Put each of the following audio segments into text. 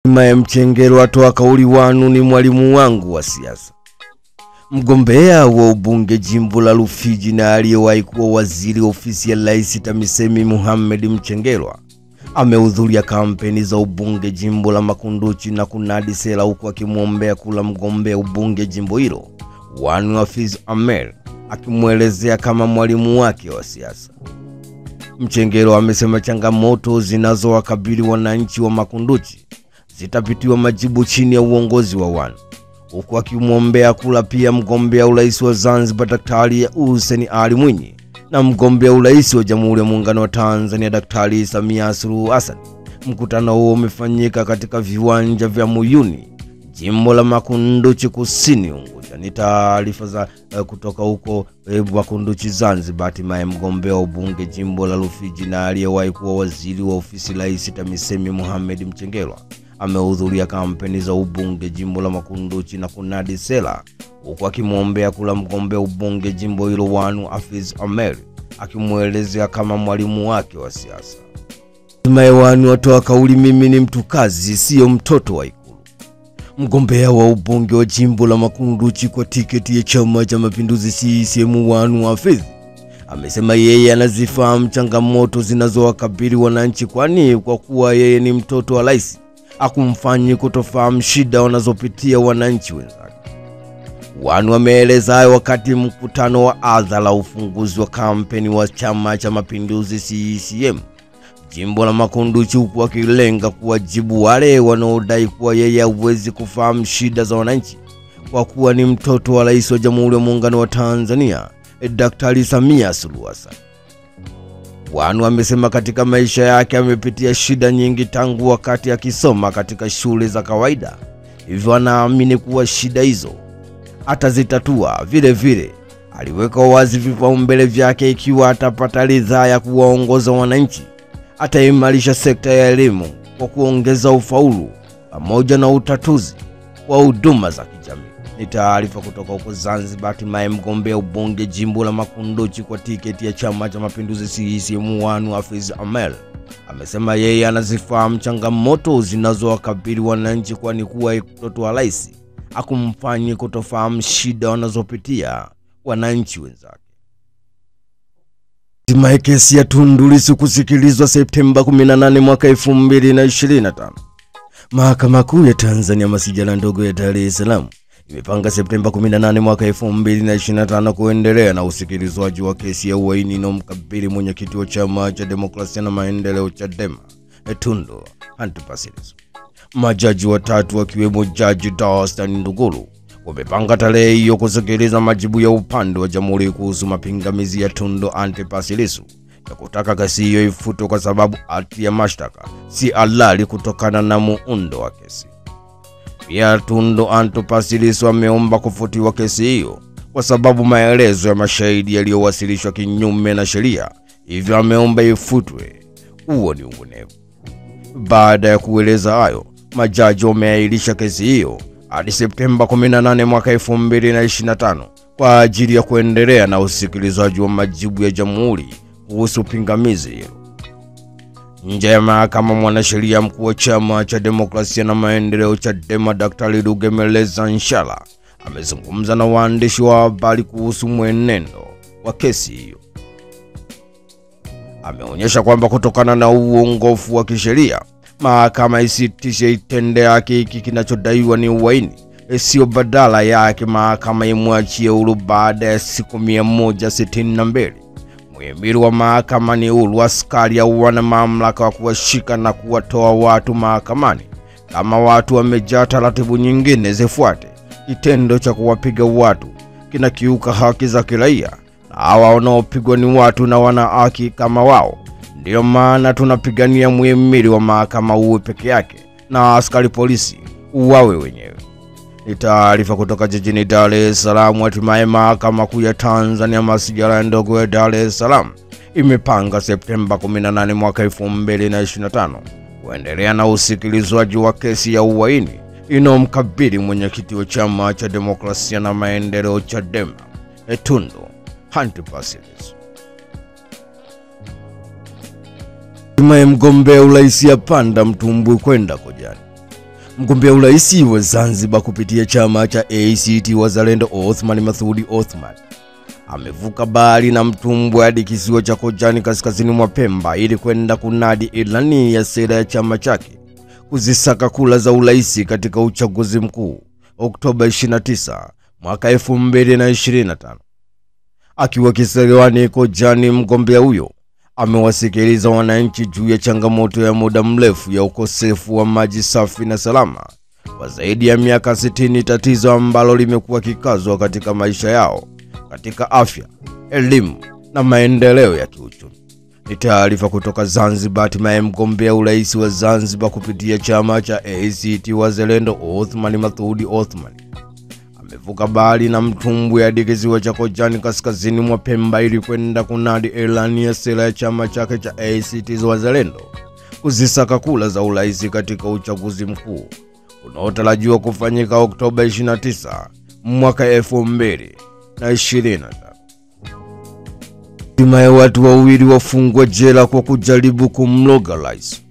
Hatimaye Mchengerwa atoa kauli wanu ni mwalimu wangu wa siasa. Mgombea wa ubunge jimbo la Rufiji na aliyewahi kuwa waziri ofisi ya Rais TAMISEMI Mohamed Mchengerwa amehudhuria kampeni za ubunge jimbo la Makunduchi na kunadi sera huku akimwombea kula mgombea ubunge jimbo hilo Wanu Hafidh Ameir, akimuelezea kama mwalimu wake wa siasa. Mchengerwa amesema changamoto zinazowakabili wananchi wa Makunduchi zitapitiwa majibu chini ya uongozi wa Wanu, huku akimwombea kula pia mgombea urais wa Zanzibar Daktari Hussein Ali Mwinyi na mgombea urais wa Jamhuri ya Muungano wa Tanzania Daktari Samia Suluhu Hassan. Mkutano huo umefanyika katika viwanja vya Muyuni, jimbo la Makunduchi Kusini Unguja. Ni taarifa za kutoka huko Makunduchi Zanzibar. Hatimaye mgombea wa ubunge jimbo la Rufiji na aliyewahi kuwa waziri wa ofisi Rais TAMISEMI Mohamed Mchengerwa amehudhuria kampeni za ubunge jimbo la Makunduchi na kunadi sera huku akimwombea kula mgombea ubunge jimbo hilo Wanu Hafidh Ameir, akimuelezea kama mwalimu wake wa siasa. Hatimaye Wanu atoa kauli, mimi ni mtu kazi, sio mtoto wa Ikulu. Mgombea wa ubunge wa jimbo la Makunduchi kwa tiketi ya Chama cha Mapinduzi CCM Wanu Hafidh amesema yeye anazifahamu changamoto zinazowakabili wananchi, kwani kwa kuwa yeye ni mtoto wa rais akumfanyi kutofahamu shida wanazopitia wananchi wenzake. Wanu ameeleza hayo wakati mkutano wa hadhara ufunguzi wa kampeni wa Chama cha Mapinduzi CCM jimbo la Makunduchi, huku akilenga kuwajibu wale wanaodai kuwa yeye hawezi kufahamu shida za wananchi kwa kuwa ni mtoto wa rais wa Jamhuri ya Muungano wa Tanzania Daktari Samia Suluhu Hassan. Wanu amesema katika maisha yake amepitia shida nyingi tangu wakati akisoma katika shule za kawaida, hivyo anaamini kuwa shida hizo atazitatua. Vile vile aliweka wazi vipaumbele vyake, ikiwa atapata ridhaa ya kuwaongoza wananchi ataimarisha sekta ya elimu kwa kuongeza ufaulu pamoja na utatuzi wa huduma za kijamii. Ni taarifa kutoka huko Zanzibar. Hatimaye mgombea ubunge jimbo la Makunduchi kwa tiketi ya Chama cha Mapinduzi CCM Wanu Hafidh Ameir amesema yeye anazifahamu changamoto zinazowakabili wananchi, kwani kuwa mtoto wa rais akumfanyi kutofahamu shida wanazopitia wananchi wenzake. Hatimaye kesi ya Tundu Lissu kusikilizwa Septemba 18 mwaka 2025. Mahakama Kuu ya Tanzania masijala ndogo ya Dar es Salaam imepanga Septemba 18 mwaka 2025 kuendelea na usikilizwaji wa kesi ya uhaini inayomkabili mwenyekiti wa Chama cha Demokrasia na Maendeleo Chadema Tundu Antipas Lissu. Majaji watatu wakiwemo Jaji Dastan Nduguru wamepanga tarehe hiyo kusikiliza majibu ya upande wa jamhuri kuhusu mapingamizi ya Tundu Antipas Lissu ya kutaka kesi hiyo ifutwe kwa sababu hati ya mashtaka si halali kutokana na muundo wa kesi. Pia Tundu Antipas Lissu ameomba kufutiwa kesi hiyo kwa sababu maelezo ya mashahidi yaliyowasilishwa kinyume na sheria, hivyo ameomba ifutwe. Huo ni uonevu. Baada ya kueleza hayo, majaji wameahirisha kesi hiyo hadi Septemba 18 mwaka 2025 kwa ajili ya kuendelea na usikilizaji wa majibu ya jamhuri kuhusu pingamizi hilo. Nje ya mahakama, mwanasheria mkuu wa Chama cha Demokrasia na Maendeleo Chadema Daktari Rugemeleza Nshala amezungumza na waandishi wa habari kuhusu mwenendo wa kesi hiyo. Ameonyesha kwamba kutokana na uongofu wa kisheria, mahakama isitishe itende haki kinachodaiwa ni uhaini, sio badala yake mahakama imwachie huru baada ya siku 162. Muhimili wa mahakama ni huru. Askari au wana mamlaka wa kuwashika na kuwatoa watu mahakamani kama watu wamejaa. Taratibu nyingine zifuate. Kitendo cha kuwapiga watu kinakiuka haki za kiraia, na hawa wanaopigwa ni watu na wana haki kama wao. Ndio maana tunapigania muhimili wa mahakama uwe peke yake na askari polisi uwawe wenyewe. Ni taarifa kutoka jijini Dar es Salaam. Hatimaye Mahakama Kuu ya Tanzania masijala ndogo ya Dar es Salaam imepanga Septemba 18 mwaka 2025 kuendelea na usikilizwaji wa kesi ya uhaini inayomkabili mwenyekiti wa Chama cha Demokrasia na Maendeleo Chadema Tundu Antipas Lissu. Hatimaye mgombea urais apanda mtumbwi kwenda kojani. Mgombea urais wa Zanzibar kupitia chama cha ACT Wazalendo Othman Masoud Othman amevuka bahari na mtumbwi hadi kisiwa cha Kojani kaskazini mwa Pemba ili kwenda kunadi ilani ya sera ya chama chake kuzisaka kula za urais katika uchaguzi mkuu Oktoba 29 mwaka 2025. Akiwa kisiwani Kojani, mgombea huyo amewasikiliza wananchi juu ya changamoto ya muda mrefu ya ukosefu wa maji safi na salama kwa zaidi ya miaka 60, tatizo ambalo limekuwa kikwazo katika maisha yao katika afya, elimu na maendeleo ya kiuchumi. Ni taarifa kutoka Zanzibar. Hatimaye mgombea urais wa Zanzibar kupitia chama cha ACT Wazalendo Othman Masoud Othman amevuka bahari na mtumbwi hadi kisiwa cha Kojani kaskazini mwa Pemba ili kwenda kunadi ilani ya sera ya chama chake cha ACT Wazalendo kuzisaka kula za urais katika uchaguzi mkuu unaotarajiwa kufanyika Oktoba 29 mwaka 2025. Hatimaye watu wawili wafungwa jela kwa kujaribu kumloga rais.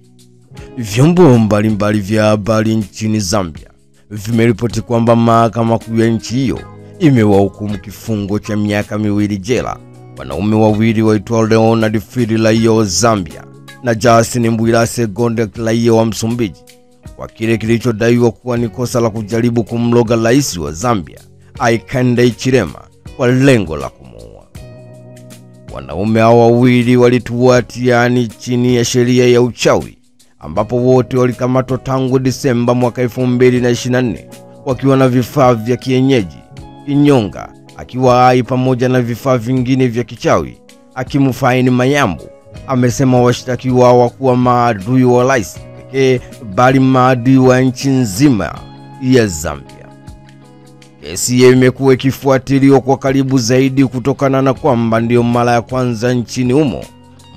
Vyombo mbalimbali vya habari nchini Zambia vimeripoti kwamba mahakama kuu ya nchi hiyo imewahukumu kifungo cha miaka 2 jela wanaume wawili waitwa Leonard Fili, raia wa Zambia, na Justin Mbwilase Gondek, raia wa Msumbiji, kwa kile kilichodaiwa kuwa ni kosa la kujaribu kumloga rais wa Zambia Hakainde Hichilema kwa lengo la kumuua. Wanaume hao wawili walitiwa hatiani chini ya sheria ya uchawi, ambapo wote walikamatwa tangu Disemba mwaka 2024 wakiwa na vifaa vya kienyeji, kinyonga akiwa hai pamoja na vifaa vingine vya kichawi. Hakimu Faini Mayambu amesema washtakiwa hawakuwa maadui wa rais pekee bali maadui wa nchi nzima ya Zambia. Kesi hiyo imekuwa ikifuatiliwa kwa karibu zaidi kutokana na kwamba ndio mara ya kwanza nchini humo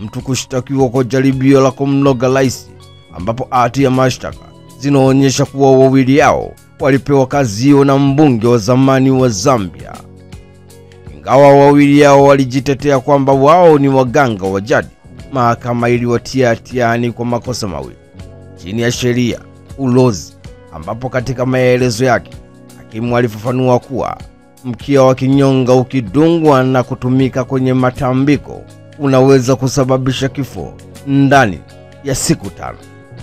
mtu kushtakiwa kwa jaribio la kumloga rais, ambapo hati ya mashtaka zinaonyesha kuwa wawili hao walipewa kazi hiyo na mbunge wa zamani wa Zambia. Ingawa wawili hao walijitetea kwamba wao ni waganga wa jadi, mahakama iliwatia hatiani kwa makosa mawili chini ya sheria ulozi, ambapo katika maelezo yake hakimu alifafanua kuwa mkia wa kinyonga ukidungwa na kutumika kwenye matambiko unaweza kusababisha kifo ndani ya siku 5.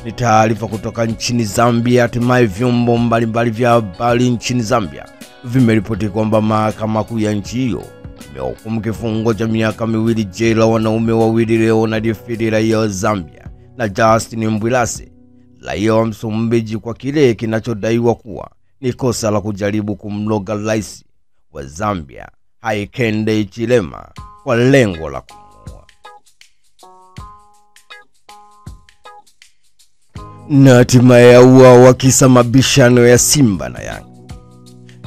Ni taarifa kutoka nchini Zambia. Hatimaye vyombo mbalimbali vya habari nchini Zambia vimeripoti kwamba mahakama kuu ya nchi hiyo imehukumu kifungo cha miaka 2 jela wanaume wawili, Leonard Fili, raia wa Zambia, na Justin Mbwilase, raia wa Msumbiji, kwa kile kinachodaiwa kuwa ni kosa la kujaribu kumloga rais wa Zambia Hakainde Hichilema kwa lengo la kumuua. Na hatimaye auawa kisa mabishano ya Simba na Yanga.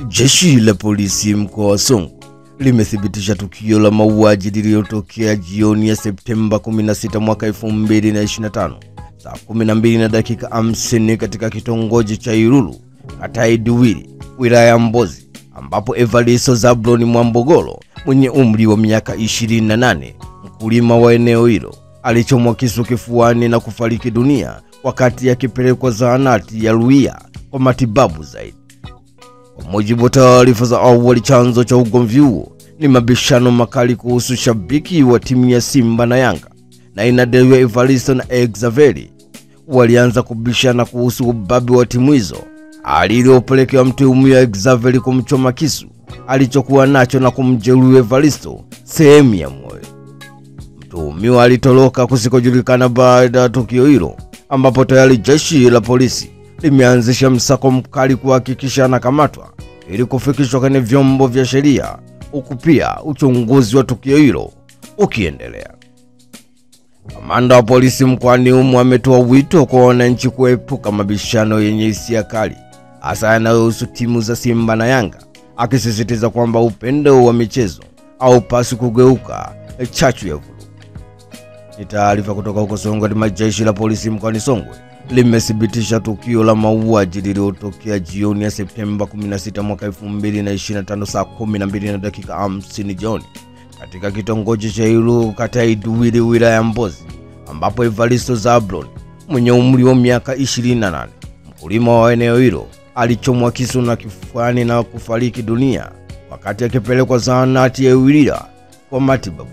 Jeshi la polisi mkoa wa Songwe limethibitisha tukio la mauaji lililotokea jioni ya Septemba 16 mwaka 2025 saa 12:50 katika kitongoji cha Irulu, kata Idiwiri, wilaya ya Mbozi, ambapo Evaristo Zabloni Mwambogolo mwenye umri wa miaka 28, mkulima wa eneo hilo, alichomwa kisu kifuani na kufariki dunia wakati akipelekwa zahanati ya Ruia kwa matibabu zaidi. Kwa mujibu wa taarifa za awali, chanzo cha ugomvi huo ni mabishano makali kuhusu shabiki wa timu ya Simba na Yanga, na inadaiwa Evaristo na Exaveri walianza kubishana kuhusu ubabe wa timu hizo, alilopelekea mtuhumiwa Exaveri kumchoma kisu alichokuwa nacho na kumjeruhi Evaristo sehemu ya moyo. Mtuhumiwa alitoroka kusikojulikana baada ya tukio hilo, ambapo tayari jeshi la polisi limeanzisha msako mkali kuhakikisha anakamatwa ili kufikishwa kwenye vyombo vya sheria, huku pia uchunguzi wa tukio hilo ukiendelea. Kamanda wa polisi mkoani humo ametoa wito kwa wananchi kuepuka mabishano yenye hisia kali, hasa yanayohusu timu za Simba na Yanga, akisisitiza kwamba upendo wa michezo haupaswi kugeuka chachu ya vurugu. Ni taarifa kutoka huko Songwe. Jeshi la polisi mkoani Songwe limethibitisha tukio la mauaji lililotokea jioni ya Septemba 16 mwaka 2025 saa 12:50 jioni katika kitongoji cha Irulu, kata Idiwiri, wilaya ya Mbozi, ambapo Evaristo Zabloni mwenye umri wa miaka 28, mkulima wa eneo hilo alichomwa kisu na kifuani na kufariki dunia wakati akipelekwa zahanati ya Iwilila kwa matibabu.